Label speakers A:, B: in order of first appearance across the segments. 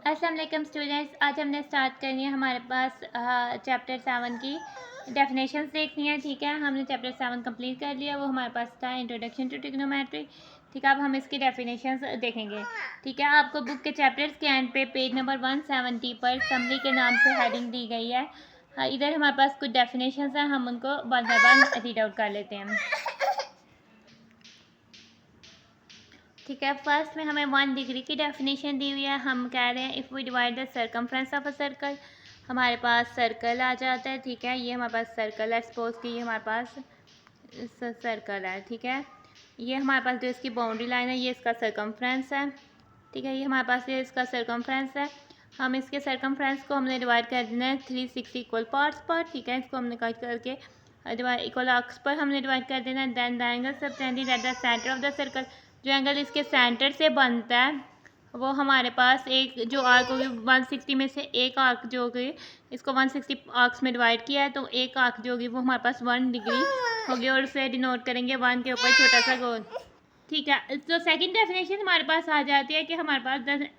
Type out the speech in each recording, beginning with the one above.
A: अस्सलाम वालेकुम स्टूडेंट्स, आज हमने स्टार्ट करनी है हमारे पास चैप्टर 7 की डेफिनेशंस देखनी है। ठीक है, हमने चैप्टर 7 कंप्लीट कर लिया। वो हमारे पास था इंट्रोडक्शन टू ट्रिग्नोमेट्री। ठीक है, अब हम इसकी डेफिनेशंस देखेंगे। ठीक है, आपको बुक के चैप्टर्स के एंड पे पेज नंबर 170 पर समरी के नाम से हेडिंग दी गई है। इधर हमारे पास कुछ डेफिनेशंस हैं, हम उनको one by one read out कर लेते हैं। ठीक है, फर्स्ट में हमें 1 डिग्री की डेफिनेशन दी हुई है। हम कह रहे हैं if we divide the circumference of a circle, हमारे पास सर्कल आ जाता है। ठीक है, ये हमारे पास सर्कल है, सपोज कि ये हमारे पास सर्कल है। ठीक है, ये हमारे पास जो इसकी बाउंड्री लाइन है ये इसका सर्कमफ्रेंस है। ठीक है, ये हमारे पास ये इसका सर्कमफ्रेंस है। हम इसके सर्कमफ्रेंस को हमने डिवाइड कर देना है 360 इक्वल पार्ट्स पर। ठीक है, इसको हमने कट करके डिवाइड इक्वल आर्क्स पर हमने डिवाइड कर देना है। Then the angle subtended at the centre of the circle, जो एंगल इसके सेंटर से बनता है वो हमारे पास एक जो आर्क होगी 160 में से एक आर्क जो होगी, इसको 160 आर्क्स में डिवाइड किया है तो एक आर्क जो होगी वो हमारे पास 1 डिग्री होगी और उसे डिनोट करेंगे 1 के ऊपर छोटा सा गोल। ठीक है, तो सेकंड डेफिनेशन हमारे पास आ जाती है कि हमारे पास the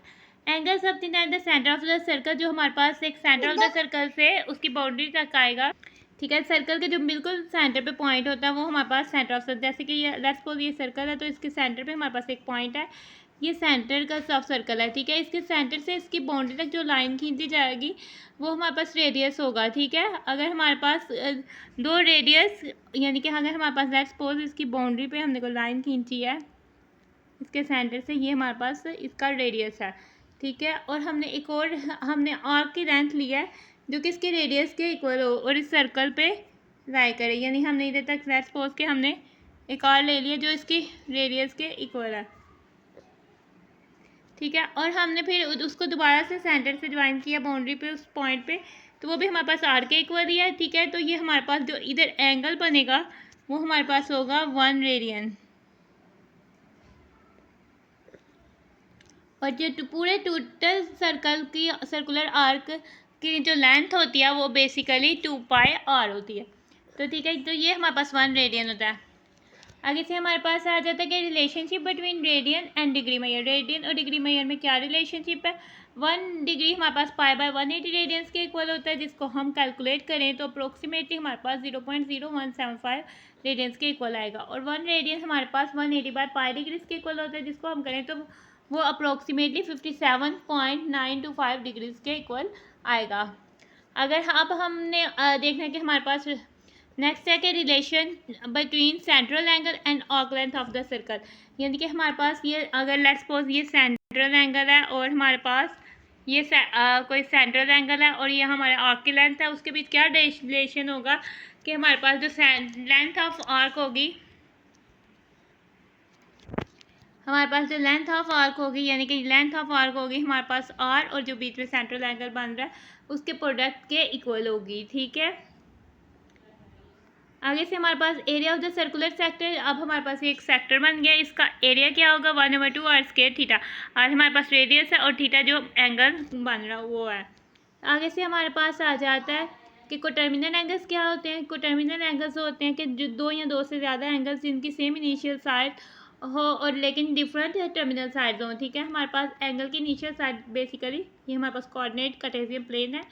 A: angle something at the centre of the circle, जो हमारे पास एक सेंटर ऑफ द सर्कल से उसकी बाउंड्री तक आएगा। ठीक है, सर्कल के जो बिल्कुल सेंटर पे पॉइंट होता है वो हमारे पास सेंटर ऑफ सर्कल, जैसे कि ये लेट्स सपोज ये सर्कल है तो इसके सेंटर पे हमारे पास एक पॉइंट है, ये सेंटर का सब सर्कल है। ठीक है, इसके सेंटर से इसकी बाउंड्री तक जो लाइन खींची जाएगी वो हमारे पास रेडियस होगा। ठीक है, अगर हमारे पास दो रेडियस यानी कि अगर हमारे पास लेट्स सपोज इसकी बाउंड्री पे हमने को लाइन खींची है इसके सेंटर से, ये हमारे पास इसका रेडियस है। ठीक है, और हमने एक और हमने आर्क की लेंथ लिया है जो कि इसके रेडियस के इक्वल हो और इस सर्कल पे लाई करे, यानी हमने इधर तक लेट्स सपोज के हमने एक और ले लिया जो इसकी रेडियस के इक्वल है। ठीक है, और हमने फिर उसको दोबारा से सेंटर से ज्वाइन किया बाउंड्री पे उस पॉइंट पे, तो वो भी हमारे पास आर के इक्वल ही है। ठीक है, तो ये हमारे पास जो इधर एंगल बनेगा वो हमारे पास होगा 1 रेडियन, और जो पूरे टोटल सर्कल की सर्कुलर आर्क की जो लेंथ होती है वो बेसिकली 2πr होती है। तो ठीक है, तो ये हमारे पास 1 रेडियन होता है। आगे से हमारे पास आ जाता है कि relationship between radian and degree measure, radian और डिग्री मेजर में क्या रिलेशनशिप है। 1 डिग्री हमारे पास π/180 रेडियंस के इक्वल होता है, जिसको हम कैलकुलेट करें तो अप्रोक्सीमेटली हमारे पास 0.0175 रेडियंस के इक्वल आएगा, और 1 रेडियन हमारे पास 180/π डिग्रीज के इक्वल होता है, जिसको हम करें तो वो अप्रोक्सीमेटली 57.925 डिग्रीज के इक्वल आएगा। अगर अब हमने देखना है कि हमारे पास नेक्स्ट है कि relation between central angle and arc length of the circle, यानी कि हमारे पास ये अगर लेट्स सपोज ये सेंट्रल एंगल है और हमारे पास ये कोई सेंट्रल एंगल है और ये हमारे आर्क की लेंथ है, उसके बीच क्या रिलेशन होगा कि हमारे पास जो लेंथ ऑफ आर्क होगी, हमारे पास जो लेंथ ऑफ आर्क होगी यानी कि लेंथ ऑफ आर्क होगी हमारे पास आर और जो बीच में सेंट्रल एंगल बन रहा है उसके प्रोडक्ट के इक्वल होगी। ठीक है, आगे से हमारे पास area of the circular sector, अब हमारे पास एक सेक्टर बन गया, इसका एरिया क्या होगा 1/2 आर स्क्वायर थीटा, और हमारे पास रेडियस है और थीटा जो एंगल बन रहा है वो है। आगे से हमारे पास आ जाता है कि कोटर्मिनल एंगल्स क्या होते हैं। कोटर्मिनल एंगल्स होते हैं कि जो दो या दो से ज़्यादा एंगल्स जिनकी सेम इनिशियल साइड हो और लेकिन डिफरेंट टर्मिनल साइड्स हों। ठीक है, हमारे पास एंगल की इनिशियल साइड बेसिकली ये हमारे पास कोऑर्डिनेट कार्टेशियन प्लेन है,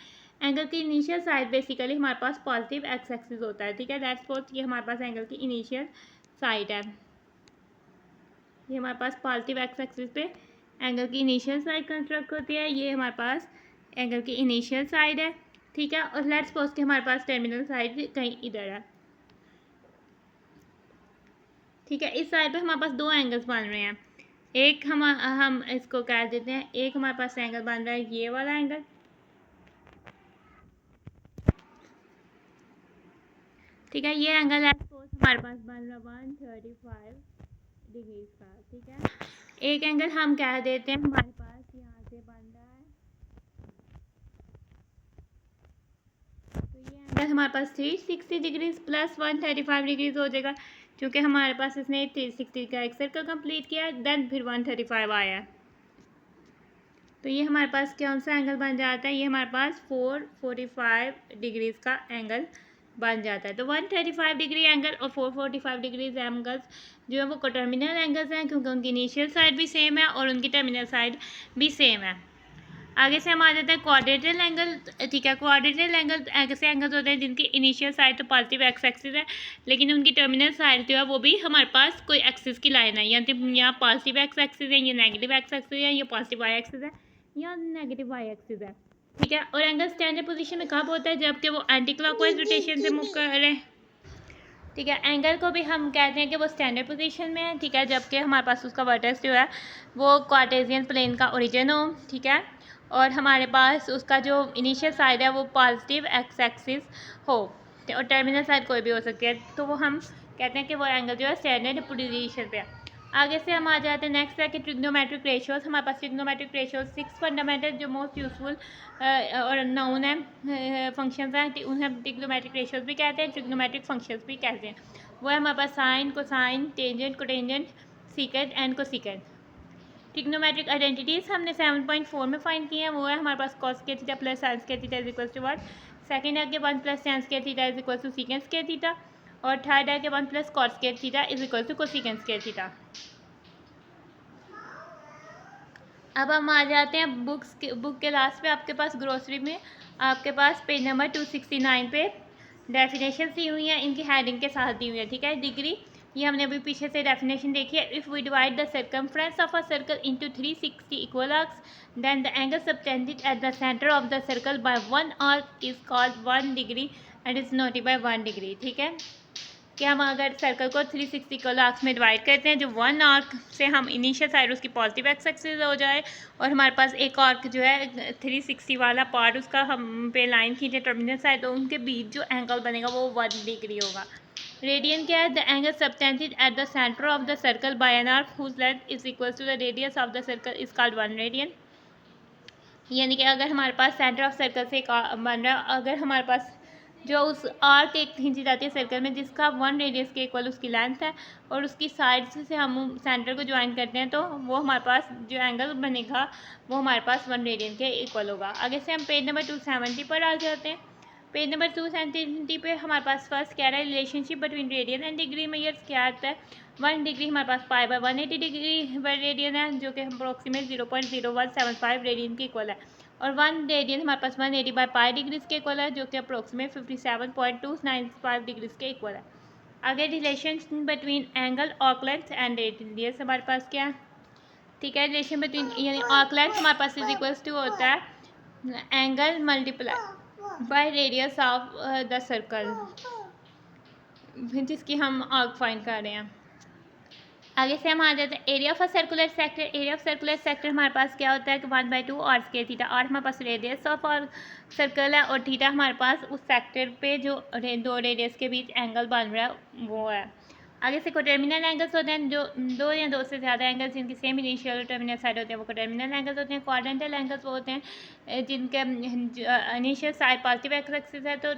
A: एंगल की इनिशियल साइड बेसिकली हमारे पास पॉजिटिव एक्स एक्सिस होता है। ठीक है, दैट्स सपोज ये हमारे पास एंगल की इनिशियल साइड है, ये हमारे पास पॉजिटिव एक्स एक्सिस पे एंगल की इनिशियल साइड कंस्ट्रक्ट होती है, ये हमारे पास एंगल की इनिशियल साइड है। ठीक है, और लेट्स सपोज कि हमारे पास टर्मिनल साइड कहीं इधर है। ठीक है, इस साइड पे हमारे पास दो एंगल्स बन रहे हैं, एक हम इसको कह देते हैं, एक हमारे पास एंगल बन रहा है ये वाला एंगल, ठीक है, ये एंगल है सपोज हमारे पास बन रहा 135 डिग्रीज का। ठीक है, एक एंगल हम कह देते हैं हमारे पास यहाँ से बन रहा है, तो ये एंगल हमारे पास 360 डिग्रीज प्लस 135 डिग्रीज हो जाएगा, क्योंकि हमारे पास इसने 360 का एक सर्कल कंप्लीट किया देन फिर 135 आया, तो ये हमारे पास कौन सा एंगल बन जाता है, ये हमारे पास 445 डिग्रीज का एंगल बन जाता है। तो 135 डिग्री एंगल और 445 डिग्रीज एंगल्स जो है वो कोटर्मिनल एंगल्स हैं, क्योंकि उनकी इनिशियल साइड भी सेम है और उनकी टर्मिनल साइड भी सेम है। आगे से हम आ जाते हैं क्वाड्रेटरल एंगल। ठीक है, क्वाड्रेटरल एंगल ऐसे एंगल्स होते हैं जिनकी इनिशियल साइड तो पॉजिटिव एक्स एक्सिस है, लेकिन उनकी टर्मिनल साइड जो है वो भी हमारे पास कोई एक्सिस की लाइन है, यानी यहाँ पॉजिटिव एक्स एक्सिस है, या नेगेटिव एक्स एक्सिस है, या पॉजिटिव वाई एक्सिस है, या नेगेटिव वाई एक्सिस है। ठीक है, और एंगल स्टैंडर्ड पोजीशन में कब होता है? जबकि वो एंटी क्लॉकवाइज रोटेशन से मूव कर रहे हैं। ठीक है, एंगल को भी हम कहते हैं कि वो स्टैंडर्ड पोजीशन में है। ठीक है, जबकि हमारे पास उसका वर्टेक्स जो है वो कार्टेशियन प्लेन का ओरिजिन हो। ठीक है, और हमारे पास उसका जो इनिशियल साइड है वो पॉजिटिव एक्स एक्सिस हो, और टर्मिनल साइड कोई भी हो सकती है, तो वो हम कहते हैं कि वो एंगल जो है स्टैंडर्ड पोजीशन पे है। आगे से हम आ जाते हैं नेक्स्ट है कि ट्रिग्नोमेट्रिक रेशियोज। हमारे पास ट्रिग्नोमेट्रिक रेशियोज 6 फंडामेंटल जो मोस्ट यूजफुल और नोन है फंक्शंस हैं, उन्हें हम ट्रिग्नोमेट्रिक रेशियोज भी कहते हैं, ट्रिग्नोमेट्रिक फंक्शंस भी कहते हैं। वो है हमारे पास sine, cosine, tangent, cotangent, secant and cosecant. Trigonometric identities हमने 7.4 में फाइंड की हैं। वो है हमारे पास कॉस के थीटा प्लस साइन के theta is equal to what, second है कि 1 प्लस टेन के theta is equal to secant के थीटा, और थर्ड है कि 1 प्लस कॉस के theta is equal to cosecant के थीटा। अब हम आ जाते हैं बुक के लास्ट पे। आपके पास ग्रोसरी में आपके पास पेज नंबर 269 पे डेफिनेशन दी हुई हैं, इनकी हेडिंग के साथ दी हुई है। ठीक है, डिग्री ये हमने अभी पीछे से डेफिनेशन देखी है। If we divide the circumference of a circle into 360 equal arcs then the angle subtended at the centre of the circle by 1 arc is called 1 degree and is noted by 1 degree. ठीक है, कि हम अगर circle को 360 equal arcs में divide करते हैं, जो 1 आर्क से हम इनिशियल साइड उसकी पॉजिटिव एक्स एक्सिस हो जाए, और हमारे पास एक आर्क जो है 360 वाला पार्ट उसका हम पे लाइन खींचे टर्मिनल साइड, तो उनके बीच जो एंगल बनेगा वो 1 डिग्री होगा। रेडियन क्या है? The angle subtended at the centre of the circle by an arc whose length is equal to the radius of the circle is called 1 radian. यानी कि अगर हमारे पास सेंटर ऑफ सर्कल से एक बन रहा है, अगर हमारे पास जो उस आर्क एक खींची जाती है सर्कल में जिसका 1 रेडियस के इक्वल उसकी लेंथ है, और उसकी साइड से हम सेंटर को ज्वाइन करते हैं, तो वो हमारे पास जो एंगल बनेगा वो हमारे पास 1 रेडियन के इक्वल होगा। आगे से हम पेज नंबर 270 पर आ जाते हैं। पेज नंबर 270 पे हमारे पास फर्स्ट क्या है, relationship between radian and degree measures क्या आता है। 1 डिग्री हमारे पास pi by 180 degree by radian है, जो कि अप्रोक्सीमेट 0.0175 रेडियन के इक्वल है, और 1 रेडियन हमारे पास 180 बाय पाई डिग्रीज के इक्वल है, जो कि अप्रोक्सीमेट 57.295 डिग्रीज के इक्वल है। आगे relation between angle arc length and radius हमारे पास क्या है। ठीक है, रिलेशन बिटवीन यानी आर्क लेंथ हमारे पास इज इक्वल्स टू होता है angle multiply by radius of the circle, जिसकी हम आर्क फाइंड कर रहे हैं। आगे से हम आ जाते हैं area of a circular sector. Area of circular sector हमारे पास क्या होता है कि 1/2 आर स्क्वायर थीटा। आर हमारे पास रेडियस ऑफ और सर्कल है, और थीटा हमारे पास उस सेक्टर पे जो दो रेडियस के बीच एंगल बन रहा है वो है। आगे से कोटर्मिनल एंगल्स होते हैं, जो दो या दो से ज़्यादा एंगल्स जिनकी सेम इनिशियल और टर्मिनल साइड होते हैं वो कोटर्मिनल एंगल्स होते हैं। क्वाड्रेंटल एंगल्स वो होते हैं जिनके initial side positive x axis है, तो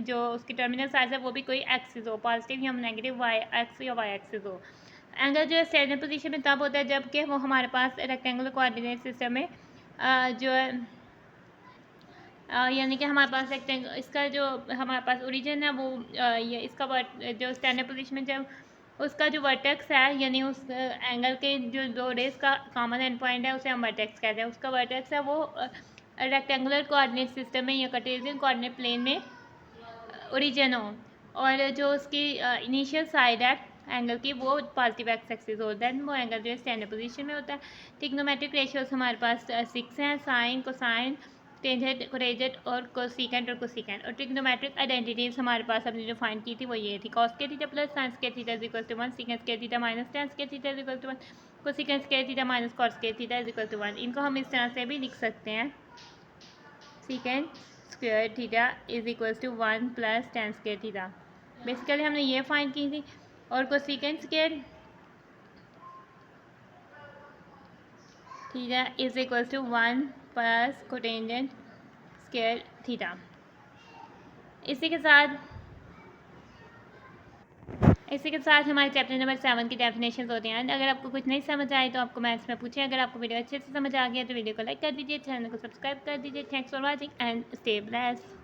A: जो उसकी टर्मिनल साइड है वो भी कोई एक्सिस हो, पॉजिटिव या नेगेटिव वाई एक्स या वाई एक्सिस हो। एंगल जो है स्टैंडर्ड पोजीशन में तब होता है जबकि वो हमारे पास रेक्टेंगुलर कोऑर्डिनेट सिस्टम में जो है यानी कि हमारे पास रेक्टेंगल इसका जो हमारे पास ओरिजिन है वो ये इसका जो स्टैंडर्ड पोजीशन में जब उसका जो वर्टेक्स है, यानी उस एंगल के जो दो रेस का कॉमन एंड पॉइंट है उसे हम वर्टेक्स कहते हैं। उसका वर्टेक्स है वो रेक्टेंगुलर कोऑर्डिनेट सिस्टम में या कार्टेशियन कोऑर्डिनेट प्लेन में ओरिजिन हो, और जो उसकी इनिशियल साइड है एंगल की वो पॉजिटिव एक्स एक्सिस होता है, वो एंगल जो है स्टैंडर्ड पोजीशन में होता है। ट्रिग्नोमेट्रिक रेशियोज हमारे पास 6 हैं, साइन, कोसाइन, टेंजेंट, कोटेंजेंट और कोसिकेंट और कोसिकेंट। और ट्रिग्नोमेट्रिक आइडेंटिटीज़ हमारे पास हमने जो फाइंड की थी वो ये थी, कॉस के थीटा प्लस साइन के theta is equal to 1, secant के थीटा माइनस टेन के theta is equal to 1, cosecant के थीटा माइनस कॉस के थीटा इज इक्वल टू 1। इनको हम इस तरह से भी लिख सकते हैं, secant square theta is equal to 1 plus tan square theta. Basically हमने ये फाइंड की थी, और cosecant square theta is equal to 1 plus cotangent square theta. इसी के साथ हमारे चैप्टर नंबर 7 की डेफिनेशन होते हैं। अगर आपको कुछ नहीं समझ आए तो आपको मैथ्स में पूछें। अगर आपको वीडियो अच्छे से समझ आ गया तो वीडियो को लाइक कर दीजिए, चैनल को सब्सक्राइब कर दीजिए। Thanks for watching and stay blessed.